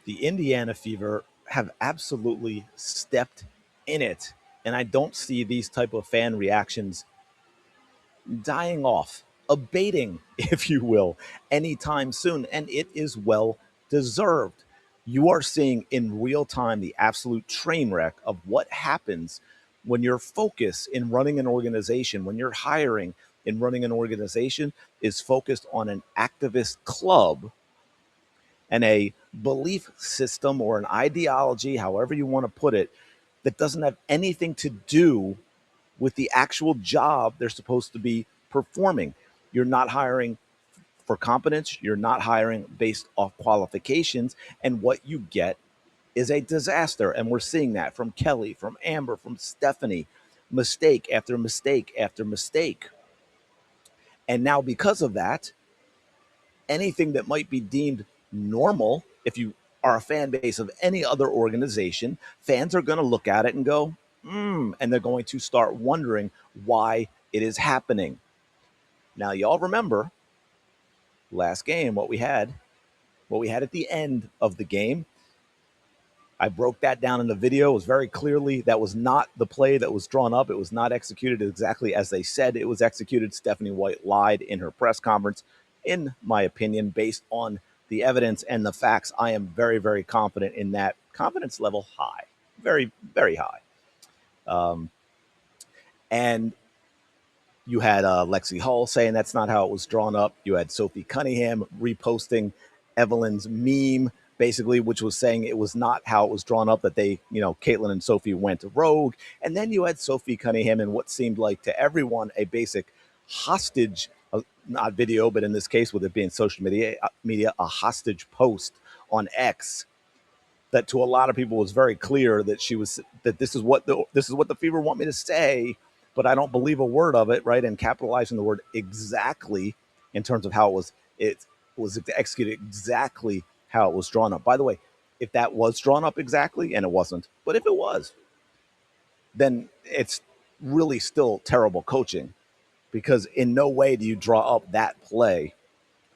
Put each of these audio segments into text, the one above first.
The Indiana Fever have absolutely stepped in it, and I don't see these type of fan reactions dying off, abating, if you will, anytime soon, and it is well deserved. You are seeing in real time the absolute train wreck of what happens when your focus in running an organization, when you're hiring in running an organization, is focused on an activist club and a belief system or an ideology, however you want to put it, that doesn't have anything to do with the actual job they're supposed to be performing. You're not hiring for competence, you're not hiring based off qualifications, and what you get is a disaster. And we're seeing that from Kelly, from Amber, from Stephanie, mistake after mistake after mistake. And now, because of that, anything that might be deemed normal, if you are a fan base of any other organization, fans are going to look at it and go, and they're going to start wondering why it is happening. Now, y'all remember last game, what we had at the end of the game. I broke that down in the video. It was very clearly that was not the play that was drawn up. It was not executed exactly as they said it was executed. Stephanie White lied in her press conference, in my opinion, based on the evidence and the facts. I am very, very confident in that. Confidence level high, very, very high. Um, and you had Lexi Hull saying that's not how it was drawn up. You had Sophie Cunningham reposting Evelyn's meme, basically, which was saying it was not how it was drawn up, that they, Caitlin and Sophie went rogue. And then you had Sophie Cunningham in what seemed like to everyone a basic hostage, not video, but in this case, with it being social media, a hostage post on X that to a lot of people was very clear that this is what the Fever want me to say, but I don't believe a word of it, right? And capitalizing the word exactly in terms of how it was executed exactly how it was drawn up. By the way, if that was drawn up exactly, and it wasn't, but if it was, then it's really still terrible coaching, because in no way do you draw up that play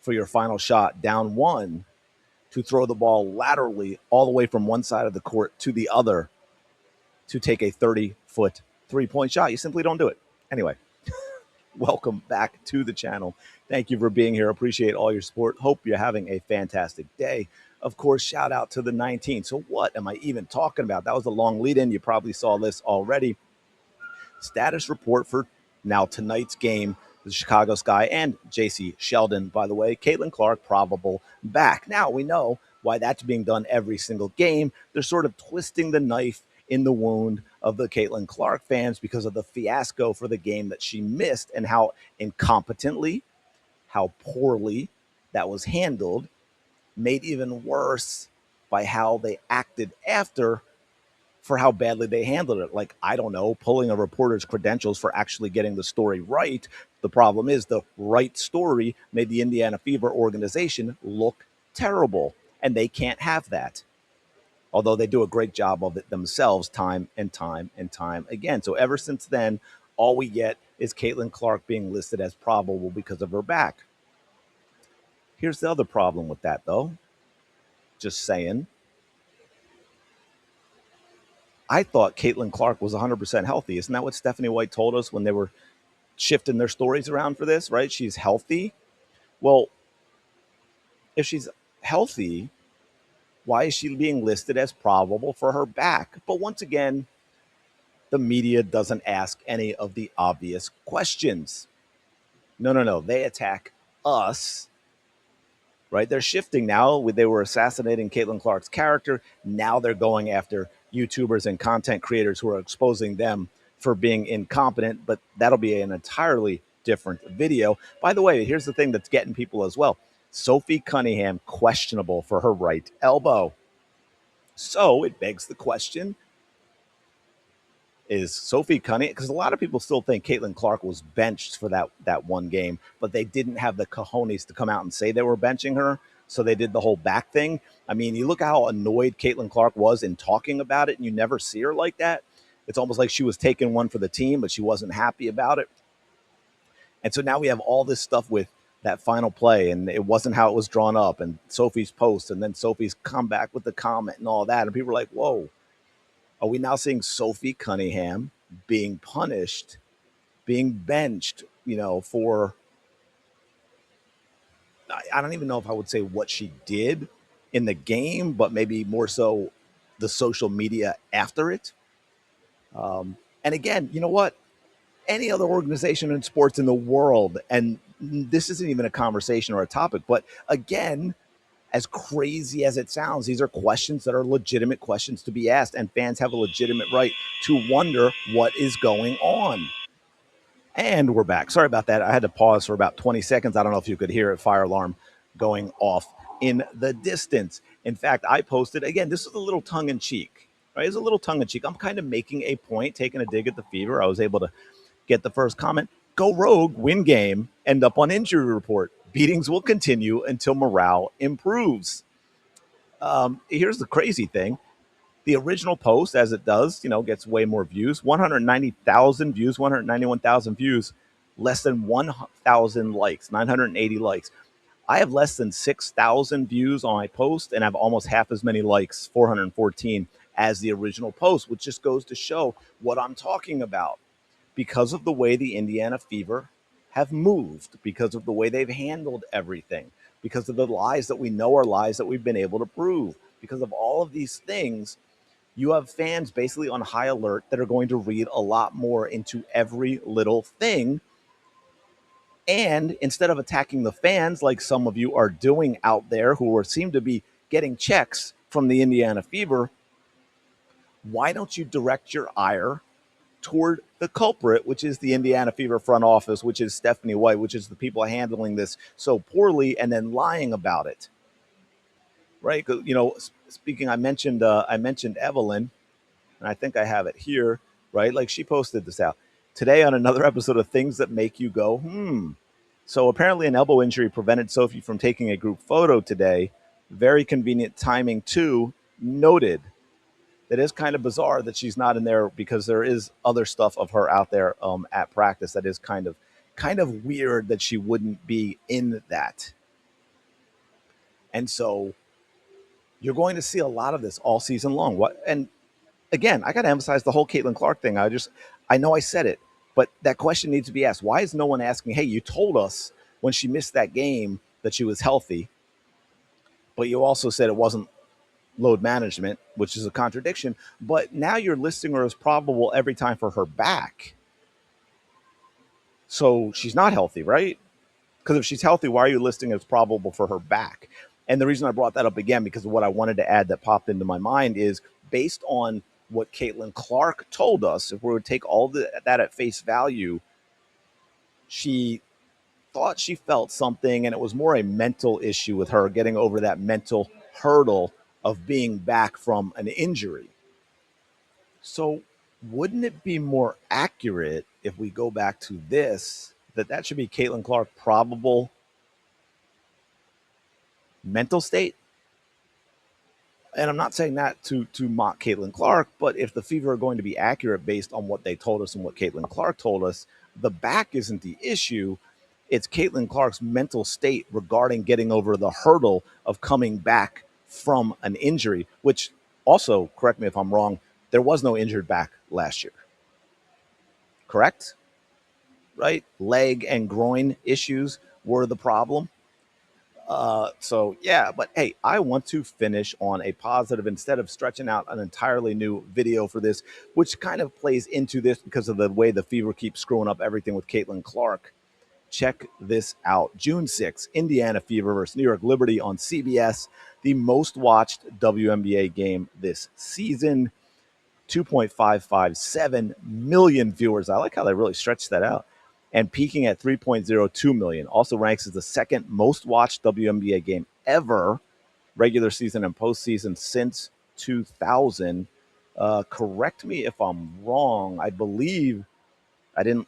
for your final shot down one to throw the ball laterally all the way from one side of the court to the other to take a 30-foot 3-point shot. You simply don't do it. Anyway, welcome back to the channel. Thank you for being here. Appreciate all your support. Hope you're having a fantastic day. Of course, shout out to the 19. So what am I even talking about? That was a long lead in. You probably saw this already. Status report for now tonight's game, the Chicago Sky and JC Sheldon, by the way. Caitlin Clark, probable back. Now, we know why that's being done every single game. They're sort of twisting the knife in the wound of the Caitlin Clark fans because of the fiasco for the game that she missed and how incompetently, how poorly that was handled, made even worse by how they acted after, for how badly they handled it. Like, I don't know, pulling a reporter's credentials for actually getting the story right. The problem is the right story made the Indiana Fever organization look terrible, and they can't have that. Although they do a great job of it themselves time and time and time again. So ever since then, all we get is Caitlin Clark being listed as probable because of her back. Here's the other problem with that, though. Just saying. I thought Caitlin Clark was 100% healthy. Isn't that what Stephanie White told us when they were shifting their stories around for this, right? She's healthy. Well, if she's healthy, why is she being listed as probable for her back? But once again, the media doesn't ask any of the obvious questions. No, no, no. They attack us, right? They're shifting now. They were assassinating Caitlin Clark's character. Now they're going after YouTubers and content creators who are exposing them for being incompetent, but that'll be an entirely different video. By the way, here's the thing that's getting people as well. Sophie Cunningham, questionable for her right elbow. So it begs the question, is Sophie Cunningham, because a lot of people still think Caitlin Clark was benched for that one game, but they didn't have the cojones to come out and say they were benching her, so they did the whole back thing. I mean, you look how annoyed Caitlin Clark was in talking about it, and you never see her like that. It's almost like she was taking one for the team, but she wasn't happy about it. And so now we have all this stuff with that final play, and it wasn't how it was drawn up, and Sophie's post, and then Sophie's comeback with the comment and all that. And people were like, whoa, are we now seeing Sophie Cunningham being punished, being benched, for, I don't even know if I would say what she did in the game, but maybe more so the social media after it. And again, you know what? Any other organization in sports in the world, and this isn't even a conversation or a topic, but again, as crazy as it sounds, these are questions that are legitimate questions to be asked, and fans have a legitimate right to wonder what is going on. And we're back. Sorry about that. I had to pause for about 20 seconds. I don't know if you could hear it, fire alarm going off in the distance. In fact, I posted, again, this is a little tongue in cheek, right? It's a little tongue in cheek. I'm kind of making a point, taking a dig at the Fever. I was able to get the first comment. Go rogue, win game, end up on injury report. Beatings will continue until morale improves. Here's the crazy thing. The original post, as it does, gets way more views, 190,000 views, 191,000 views, less than 1,000 likes, 980 likes. I have less than 6,000 views on my post and have almost half as many likes, 414, as the original post, which just goes to show what I'm talking about. Because of the way the Indiana Fever have moved, because of the way they've handled everything, because of the lies that we know are lies that we've been able to prove, because of all of these things, you have fans basically on high alert that are going to read a lot more into every little thing. And instead of attacking the fans like some of you are doing out there who seem to be getting checks from the Indiana Fever, why don't you direct your ire toward the culprit, which is the Indiana Fever front office, which is Stephanie White, which is the people handling this so poorly and then lying about it, right? Speaking, I mentioned Evelyn, and I think I have it here, right? Like she posted this out today on another episode of Things That Make You Go, hmm. So apparently, an elbow injury prevented Sophie from taking a group photo today. Very convenient timing, too. Noted. It is kind of bizarre that she's not in there because there is other stuff of her out there at practice that is kind of weird that she wouldn't be in that. And so you're going to see a lot of this all season long. What and again, I got to emphasize the whole Caitlin Clark thing. I know I said it, but that question needs to be asked. Why is no one asking, hey, you told us when she missed that game that she was healthy, but you also said it wasn't load management, which is a contradiction. But now you're listing her as probable every time for her back. So she's not healthy, right? Because if she's healthy, why are you listing as probable for her back? And the reason I brought that up again, because of what I wanted to add that popped into my mind, is based on what Caitlin Clark told us. If we would take all that at face value, she thought she felt something, and it was more a mental issue with her getting over that mental hurdle of being back from an injury. So, wouldn't it be more accurate if we go back to this that should be Caitlin Clark probable mental state? And I'm not saying that to mock Caitlin Clark, but if the Fever are going to be accurate based on what they told us and what Caitlin Clark told us, the back isn't the issue. It's Caitlin Clark's mental state regarding getting over the hurdle of coming back from an injury, which also, correct me if I'm wrong, there was no injured back last year, correct? Right? Leg and groin issues were the problem. So yeah, but hey, I want to finish on a positive instead of stretching out an entirely new video for this, which kind of plays into this because of the way the Fever keeps screwing up everything with Caitlin Clark. Check this out. June 6th, Indiana Fever versus New York Liberty on CBS, the most watched WNBA game this season. 2.557 million viewers. I like how they really stretched that out. And peaking at 3.02 million. Also ranks as the second most watched WNBA game ever, regular season and postseason since 2000. Correct me if I'm wrong. I believe I didn't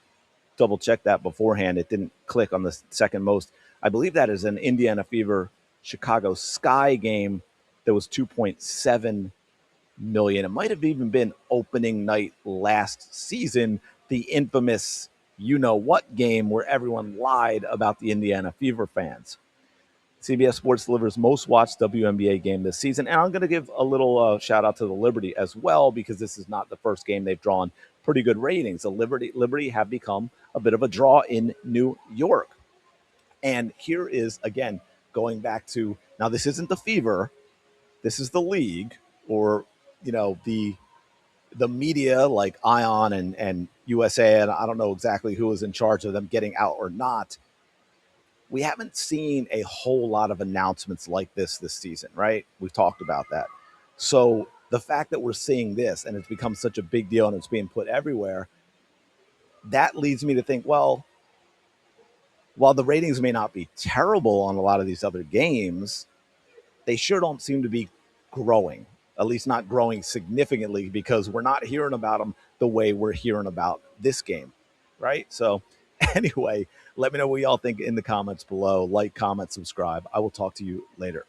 double check that beforehand. It didn't click on the second most. I believe that is an Indiana Fever Chicago Sky game that was 2.7 million. It might have even been opening night last season, the infamous you know what game where everyone lied about the Indiana Fever fans. CBS Sports delivers most watched WNBA game this season. And I'm going to give a little shout out to the Liberty as well, because this is not the first game they've drawn pretty good ratings. The Liberty have become a bit of a draw in New York. And here is, again, going back to, now this isn't the Fever, this is the league, or, the media like Ion and USA, and I don't know exactly who is in charge of them getting out or not. We haven't seen a whole lot of announcements like this season, right? We've talked about that. So the fact that we're seeing this and it's become such a big deal and it's being put everywhere, that leads me to think, well, while the ratings may not be terrible on a lot of these other games, they sure don't seem to be growing, at least not growing significantly, because we're not hearing about them the way we're hearing about this game, right? So, anyway, let me know what y'all think in the comments below. Like, comment, subscribe. I will talk to you later.